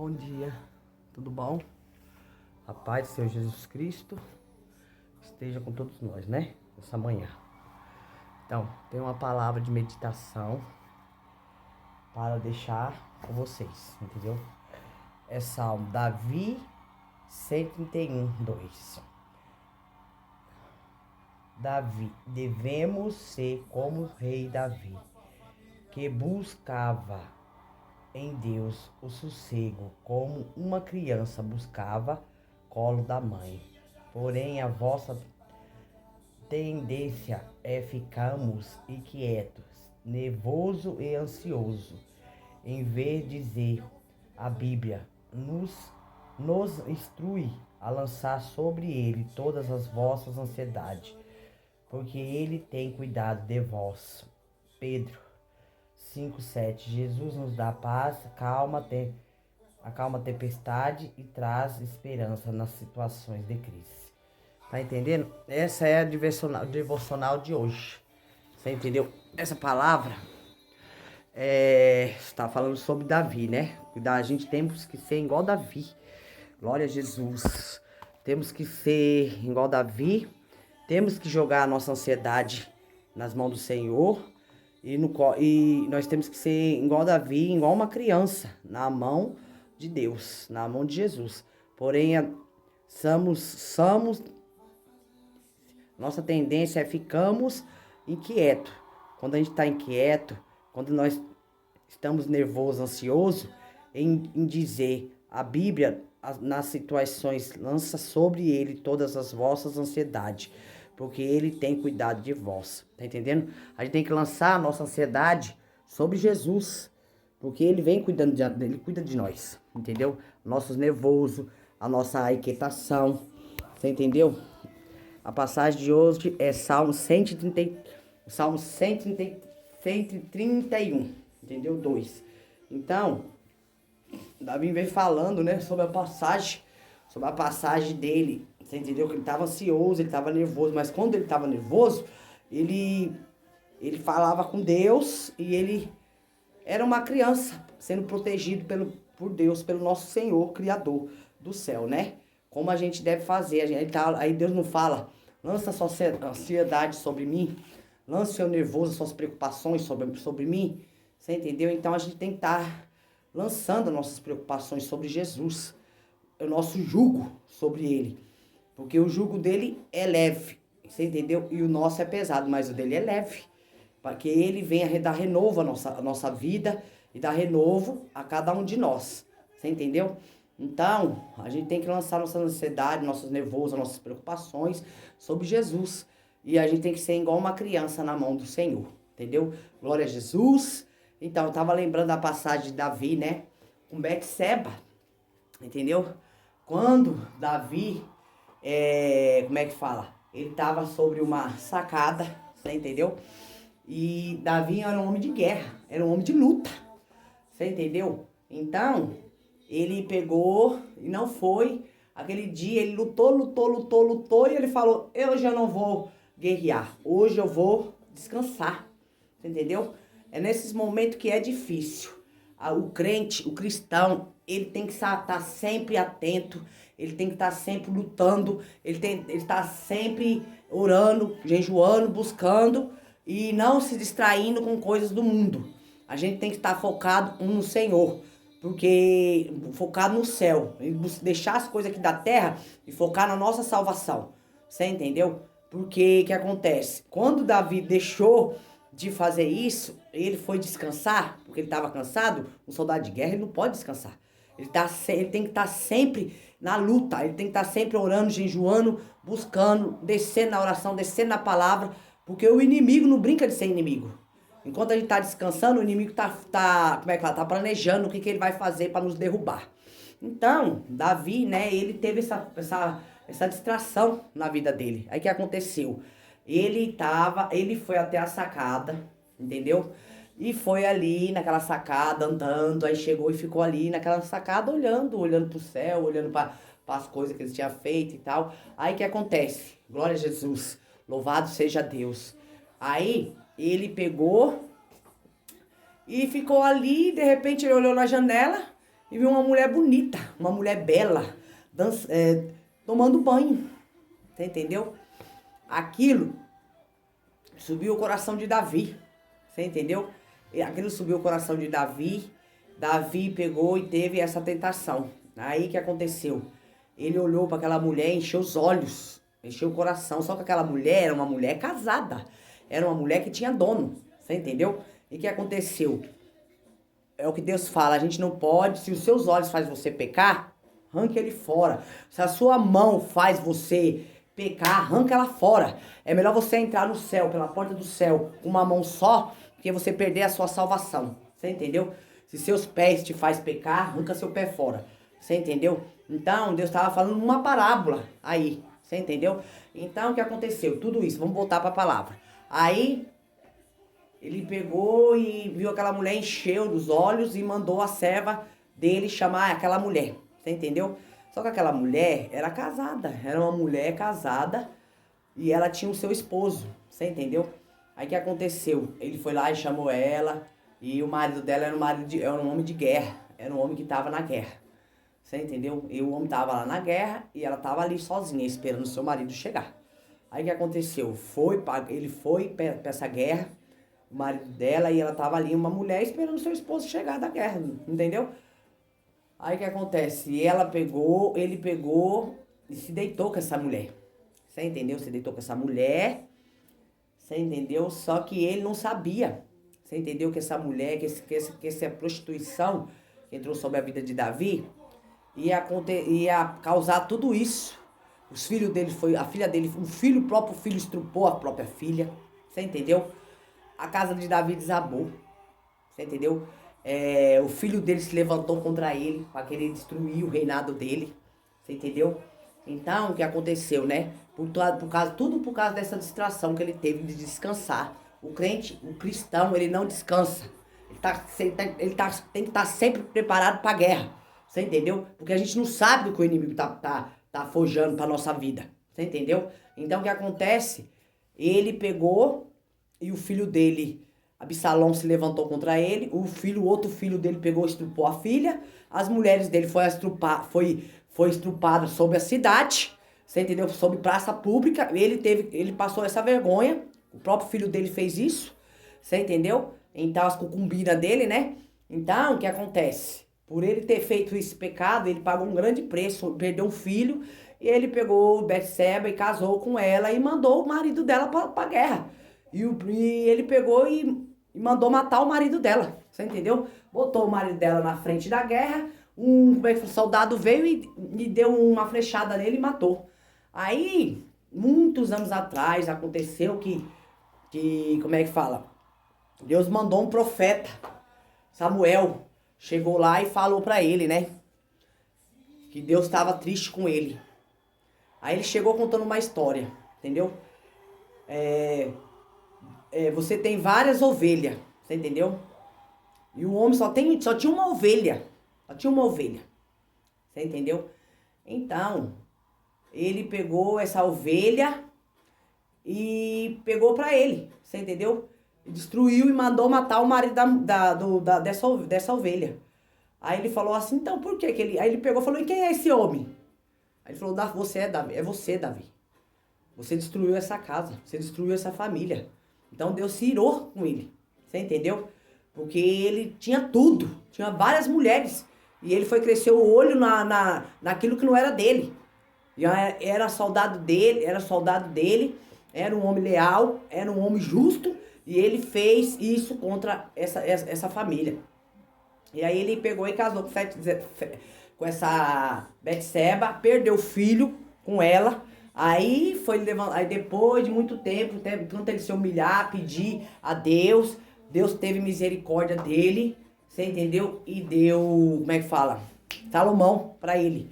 Bom dia, tudo bom? A paz do Senhor Jesus Cristo esteja com todos nós, né? Essa manhã. Então, tem uma palavra de meditação para deixar com vocês, entendeu? É Salmo Davi 131:2. Davi, devemos ser como o rei Davi, que buscava em Deus o sossego, como uma criança buscava colo da mãe. Porém, a vossa tendência é ficarmos inquietos, nervoso e ansioso, em vez de dizer a Bíblia nos instrui a lançar sobre ele todas as vossas ansiedades, porque ele tem cuidado de vós. Pedro 5:7. Jesus nos dá paz, acalma a tempestade e traz esperança nas situações de crise. Tá entendendo? Essa é a devocional de hoje. Você entendeu? Essa palavra está falando sobre Davi, né? A gente temos que ser igual Davi. Glória a Jesus. Temos que ser igual Davi. Temos que jogar a nossa ansiedade nas mãos do Senhor. E nós temos que ser igual Davi, igual uma criança, na mão de Deus, na mão de Jesus. Porém, nossa tendência é ficarmos inquietos. Quando a gente está inquieto, quando nós estamos nervosos, ansiosos, em dizer a Bíblia, nas situações, lança sobre ele todas as vossas ansiedades, porque ele tem cuidado de vós. Tá entendendo? A gente tem que lançar a nossa ansiedade sobre Jesus, porque ele vem cuidando ele cuida de nós, entendeu? Nossos nervosos, a nossa inquietação, você entendeu? A passagem de hoje é Salmo 131, entendeu? 2. Então, Davi vem falando, né, sobre a passagem dele. Você entendeu? Que ele estava ansioso, ele estava nervoso, mas quando ele estava nervoso, ele falava com Deus e ele era uma criança sendo protegido por Deus, pelo nosso Senhor, Criador do céu, né? Como a gente deve fazer. Aí Deus não fala, lança a sua ansiedade sobre mim, lança o seu nervoso, suas preocupações sobre mim. Você entendeu? Então a gente tem que estar lançando as nossas preocupações sobre Jesus, o nosso jugo sobre ele. Porque o jugo dele é leve, você entendeu? E o nosso é pesado, mas o dele é leve. Para que ele venha dar renovo à nossa vida e dar renovo a cada um de nós. Você entendeu? Então, a gente tem que lançar nossa ansiedade, nossos nervosos, nossas preocupações sobre Jesus. E a gente tem que ser igual uma criança na mão do Senhor. Entendeu? Glória a Jesus. Então, eu tava lembrando da passagem de Davi, né? Com Betseba. Entendeu? Quando Davi, como é que fala? Ele tava sobre uma sacada, você entendeu? E Davi era um homem de guerra, era um homem de luta, você entendeu? Então, ele pegou e não foi. Aquele dia ele lutou e ele falou, hoje eu não vou guerrear, hoje eu vou descansar, você entendeu? É nesses momentos que é difícil. O crente, o cristão, ele tem que estar sempre atento, ele tem que estar sempre lutando, ele está sempre orando, jejuando, buscando e não se distraindo com coisas do mundo. A gente tem que estar focado no Senhor, porque focado no céu, deixar as coisas aqui da terra e focar na nossa salvação. Você entendeu? Porque o que acontece? Quando Davi deixou de fazer isso, ele foi descansar, porque ele estava cansado. Um soldado de guerra, ele não pode descansar. Ele tem que estar sempre na luta, ele tem que estar sempre orando, jejuando, buscando, descendo na oração, descendo na palavra, porque o inimigo não brinca de ser inimigo. Enquanto a gente está descansando, o inimigo tá planejando o que ele vai fazer para nos derrubar. Então, Davi, né, ele teve essa distração na vida dele. Aí o que aconteceu? Ele foi até a sacada, entendeu? E foi ali naquela sacada, andando, aí chegou e ficou ali naquela sacada, olhando pro céu, olhando para as coisas que ele tinha feito e tal. Aí o que acontece? Glória a Jesus, louvado seja Deus. Aí ele pegou e ficou ali, de repente ele olhou na janela e viu uma mulher bonita, uma mulher bela, tomando banho. Você entendeu? Aquilo subiu o coração de Davi. Você entendeu? E aquilo subiu o coração de Davi. Davi pegou e teve essa tentação. Aí o que aconteceu? Ele olhou para aquela mulher, encheu os olhos, encheu o coração. Só que aquela mulher era uma mulher casada. Era uma mulher que tinha dono. Você entendeu? E o que aconteceu? É o que Deus fala, a gente não pode, se os seus olhos fazem você pecar, arranque ele fora. Se a sua mão faz você pecar, arranca ela fora. É melhor você entrar no céu, pela porta do céu, com uma mão só, que você perder a sua salvação. Você entendeu? Se seus pés te faz pecar, arranca seu pé fora. Você entendeu? Então, Deus estava falando uma parábola aí. Você entendeu? Então, o que aconteceu? Tudo isso, vamos voltar para a palavra. Aí, ele pegou e viu aquela mulher, encheu dos olhos e mandou a serva dele chamar aquela mulher. Você entendeu? Só que aquela mulher era casada. Era uma mulher casada e ela tinha o seu esposo. Você entendeu? Aí o que aconteceu? Ele foi lá e chamou ela e o marido dela era um homem de guerra. Era um homem que estava na guerra. Você entendeu? E o homem estava lá na guerra e ela estava ali sozinha esperando o seu marido chegar. Aí o que aconteceu? Ele foi para essa guerra, o marido dela, e ela tava ali, uma mulher, esperando seu esposo chegar da guerra, entendeu? Aí o que acontece? Ele pegou e se deitou com essa mulher. Você entendeu? Se deitou com essa mulher, você entendeu? Só que ele não sabia. Você entendeu que essa mulher, que essa prostituição que entrou sobre a vida de Davi, ia causar tudo isso. Os filhos dele a filha dele, o próprio filho estrupou a própria filha. Você entendeu? A casa de Davi desabou. Você entendeu? O filho dele se levantou contra ele para querer destruir o reinado dele. Você entendeu? Então, o que aconteceu, né? Tudo por causa dessa distração que ele teve de descansar. O cristão, ele não descansa. Tem que estar sempre preparado para a guerra. Você entendeu? Porque a gente não sabe o que o inimigo tá forjando para nossa vida. Você entendeu? Então, o que acontece? Ele pegou e o filho dele, Absalão, se levantou contra ele. O outro filho dele pegou e estrupou a filha. As mulheres dele foi estrupada sobre a cidade. Você entendeu? Sobre praça pública. Ele passou essa vergonha. O próprio filho dele fez isso. Você entendeu? Então, as concubinas dele, né? Então, o que acontece? Por ele ter feito esse pecado, ele pagou um grande preço, perdeu um filho. E ele pegou Betseba e casou com ela e mandou o marido dela pra guerra. E ele pegou e mandou matar o marido dela. Você entendeu? Botou o marido dela na frente da guerra. Um soldado veio e deu uma flechada nele e matou. Aí, muitos anos atrás, aconteceu que como é que fala? Deus mandou um profeta, Samuel, chegou lá e falou pra ele, né? Que Deus estava triste com ele. Aí ele chegou contando uma história, entendeu? Você tem várias ovelhas, você entendeu? E o homem só tinha uma ovelha. Só tinha uma ovelha. Você entendeu? Então, ele pegou essa ovelha e pegou pra ele. Você entendeu? Destruiu e mandou matar o marido dessa ovelha. Aí ele falou assim, então por que que ele... Aí ele pegou e falou, e quem é esse homem? Aí ele falou, você é Davi. É você, Davi. Você destruiu essa casa. Você destruiu essa família. Então Deus se irou com ele. Você entendeu? Porque ele tinha tudo. Tinha várias mulheres. E ele foi crescer o olho naquilo que não era dele. E era soldado dele, era um homem leal, era um homem justo. E ele fez isso contra essa família. E aí ele pegou e casou com essa Betseba, perdeu o filho com ela. Aí depois de muito tempo, tanto ele se humilhar, pedir a Deus, Deus teve misericórdia dele, você entendeu? E deu, como é que fala? Salomão pra ele.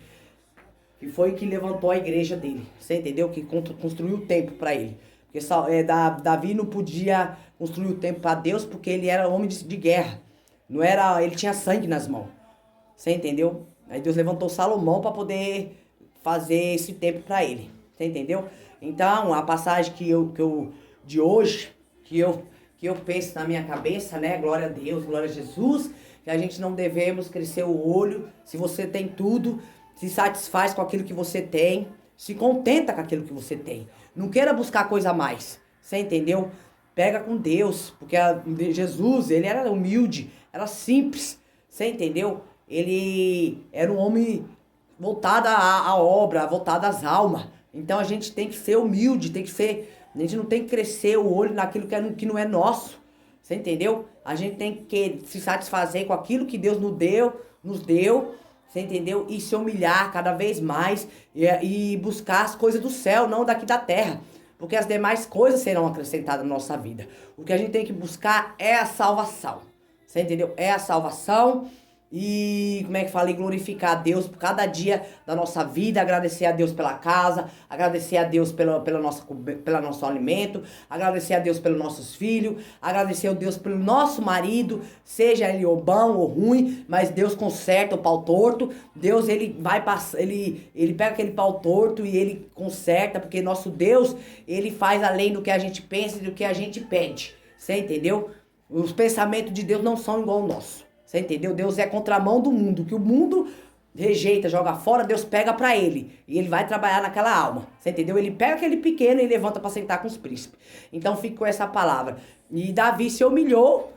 Que foi que levantou a igreja dele, você entendeu? Que construiu o templo pra ele. Porque Davi não podia construir o templo para Deus porque ele era homem de guerra. Não era, ele tinha sangue nas mãos. Você entendeu? Aí Deus levantou Salomão para poder fazer esse templo para ele. Você entendeu? Então, a passagem de hoje, que eu penso na minha cabeça, né? Glória a Deus, glória a Jesus. que a gente não devemos crescer o olho. Se você tem tudo, se satisfaz com aquilo que você tem, se contenta com aquilo que você tem. Não queira buscar coisa a mais, você entendeu? Pega com Deus, porque Jesus, ele era humilde, era simples, você entendeu? Ele era um homem voltado à obra, voltado às almas. Então a gente tem que ser humilde, tem que ser... A gente não tem que crescer o olho naquilo que não é nosso, você entendeu? A gente tem que se satisfazer com aquilo que Deus nos deu, você entendeu? E se humilhar cada vez mais e buscar as coisas do céu, não daqui da terra. Porque as demais coisas serão acrescentadas na nossa vida. O que a gente tem que buscar é a salvação. Você entendeu? É a salvação. E, como é que fala? E glorificar a Deus por cada dia da nossa vida. Agradecer a Deus pela casa. Agradecer a Deus pelo nosso alimento. Agradecer a Deus pelos nossos filhos. Agradecer a Deus pelo nosso marido. Seja ele ou bom ou ruim. Mas Deus conserta o pau torto. Deus, ele vai passar. Ele pega aquele pau torto e ele conserta. Porque nosso Deus, ele faz além do que a gente pensa e do que a gente pede. Você entendeu? Os pensamentos de Deus não são igual ao nosso. Você entendeu? Deus é contramão do mundo. O que o mundo rejeita, joga fora, Deus pega pra ele. E ele vai trabalhar naquela alma. Você entendeu? Ele pega aquele pequeno e levanta pra sentar com os príncipes. Então fique com essa palavra. E Davi se humilhou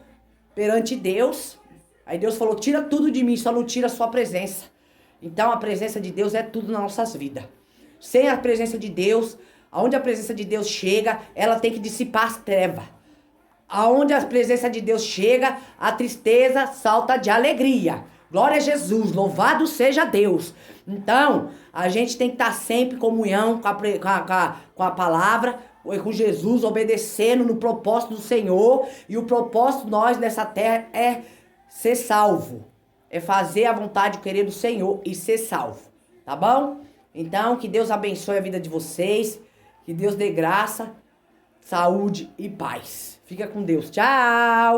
perante Deus. Aí Deus falou, tira tudo de mim, só não tira a sua presença. Então a presença de Deus é tudo nas nossas vidas. Sem a presença de Deus, aonde a presença de Deus chega, ela tem que dissipar as trevas. Aonde a presença de Deus chega, a tristeza salta de alegria. Glória a Jesus, louvado seja Deus. Então, a gente tem que estar sempre em comunhão com a palavra, com Jesus, obedecendo no propósito do Senhor. E o propósito nós nessa terra é ser salvo. É fazer a vontade e querer do Senhor e ser salvo. Tá bom? Então, que Deus abençoe a vida de vocês. Que Deus dê graça, saúde e paz. Fica com Deus. Tchau!